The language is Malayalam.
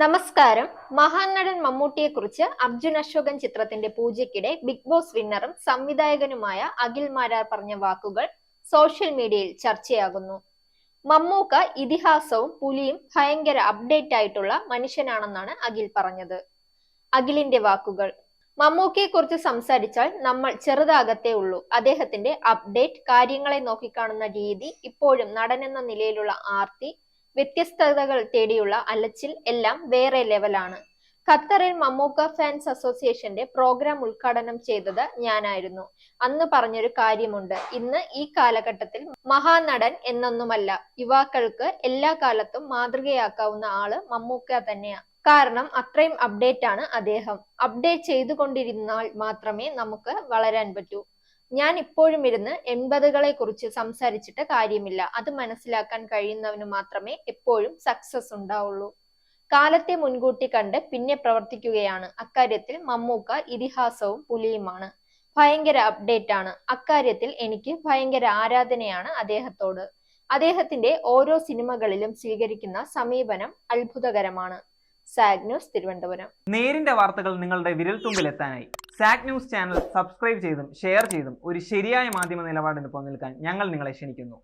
നമസ്കാരം. മഹാനടൻ മമ്മൂട്ടിയെക്കുറിച്ച് അർജുൻ അശോകൻ ചിത്രത്തിന്റെ പൂജയ്ക്കിടെ ബിഗ് ബോസ് വിന്നറും സംവിധായകനുമായ അഖിൽ മാരാർ പറഞ്ഞ വാക്കുകൾ സോഷ്യൽ മീഡിയയിൽ ചർച്ചയാകുന്നു. മമ്മൂക്ക ഇതിഹാസവും പുലിയും ഭയങ്കര അപ്ഡേറ്റ് ആയിട്ടുള്ള മനുഷ്യനാണെന്നാണ് അഖിൽ പറഞ്ഞത്. അഖിലിന്റെ വാക്കുകൾ: മമ്മൂക്കയെക്കുറിച്ച് സംസാരിച്ചാൽ നമ്മൾ ചെറുതാകത്തേ ഉള്ളൂ. അദ്ദേഹത്തിന്റെ അപ്ഡേറ്റ്, കാര്യങ്ങളെ നോക്കിക്കാണുന്ന രീതി, ഇപ്പോഴും നടനെന്ന നിലയിലുള്ള ആർത്തി, വ്യത്യസ്തതകൾ തേടിയുള്ള അലച്ചിൽ എല്ലാം വേറെ ലെവലാണ്. ഖത്തറിൽ മമ്മൂക്ക ഫാൻസ് അസോസിയേഷന്റെ പ്രോഗ്രാം ഉദ്ഘാടനം ചെയ്തത് ഞാനായിരുന്നു. അന്ന് പറഞ്ഞൊരു കാര്യമുണ്ട്: ഇന്ന് ഈ കാലഘട്ടത്തിൽ മഹാനടൻ എന്നൊന്നുമല്ല, യുവാക്കൾക്ക് എല്ലാ കാലത്തും മാതൃകയാക്കാവുന്ന ആള് മമ്മൂക്ക തന്നെയാ. കാരണം അത്രയും അപ്ഡേറ്റ് ആണ് അദ്ദേഹം. അപ്ഡേറ്റ് ചെയ്തുകൊണ്ടിരുന്നാൽ മാത്രമേ നമുക്ക് വളരാൻ പറ്റൂ. ഞാൻ ഇപ്പോഴും ഇരുന്ന് 80കളെ കുറിച്ച് സംസാരിച്ചിട്ട് കാര്യമില്ല. അത് മനസ്സിലാക്കാൻ കഴിയുന്നവന് മാത്രമേ എപ്പോഴും സക്സസ് ഉണ്ടാവുള്ളൂ. കാലത്തെ മുൻകൂട്ടി കണ്ട് പിന്നെ പ്രവർത്തിക്കുകയാണ്. അക്കാര്യത്തിൽ മമ്മൂക്ക ഇതിഹാസവും പുലിയുമാണ്. ഭയങ്കര അപ്ഡേറ്റ് ആണ്. അക്കാര്യത്തിൽ എനിക്ക് ഭയങ്കര ആരാധനയാണ് അദ്ദേഹത്തോട്. അദ്ദേഹത്തിന്റെ ഓരോ സിനിമകളിലും സ്വീകരിക്കുന്ന സമീപനം അത്ഭുതകരമാണ്. Zag news, Thiruvananthapuram. നേരിന്റെ വാർത്തകൾ നിങ്ങളുടെ വിരൽത്തുമ്പിൽ എത്താനായി സാഗ് ന്യൂസ് ചാനൽ സബ്സ്ക്രൈബ് ചെയ്തും ഷെയർ ചെയ്തും ഒരു ശരിയായ മാധ്യമ നിലപാടിന് പോകാൻ ഞങ്ങൾ നിങ്ങളെ ക്ഷണിക്കുന്നു.